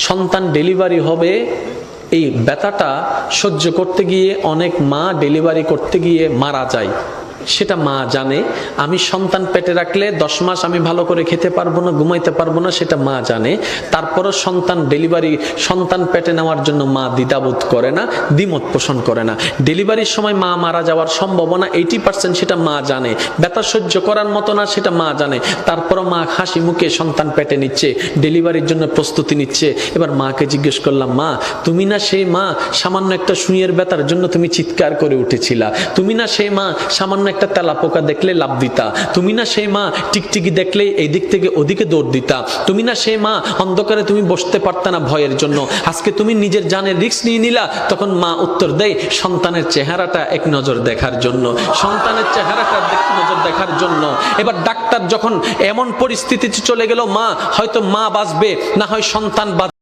সন্তান ডেলিভারি হবে, এই ব্যথাটা সহ্য করতে গিয়ে অনেক মা ডেলিভারি করতে গিয়ে মারা যায়। সেটা মা জানে। আমি সন্তান পেটে রাখলে 10 মাস আমি ভালো করে খেতে পারবো না, ঘুমাইতে পারবো না, সেটা মা জানে। তারপরও সন্তান পেটে নেওয়ার জন্য মা দ্বিধাবোধ করে না, দ্বিমত পোষণ করে না। ডেলিভারির সময় মা মারা যাওয়ার সম্ভাবনা 80%, সেটা মা জানে। ব্যথা সহ্য করার মতো না, সেটা মা জানে। তারপরও মা হাসি মুখে সন্তান পেটে নিচ্ছে, ডেলিভারির জন্য প্রস্তুতি নিচ্ছে। এবার মাকে জিজ্ঞেস করলাম, মা তুমি না সেই মা সামান্য একটা সুইয়ের ব্যথার জন্য তুমি চিৎকার করে উঠেছিলা? তুমি না সেই মা সামান্য একটা তেলাপোকা দেখলে লাভ দিতা? তুমি না সেই মা টিকটিকি দেখলে এই দিক থেকে ওদিকে দৌড় দিতা? তুমি না সেই মা অন্ধকারে তুমি বসতে পারতা না ভয়ের জন্য? আজকে তুমি নিজের জানের রিস্ক নিয়ে নিলা। তখন মা উত্তর দেয়, সন্তানের চেহারাটা এক নজর দেখার জন্য, সন্তানের চেহারাটা এক নজর দেখার জন্য। এবার ডাক্তার যখন এমন পরিস্থিতিতে চলে গেল, মা হয়তো মা বাঁচবে না হয় সন্তান বাঁচবে।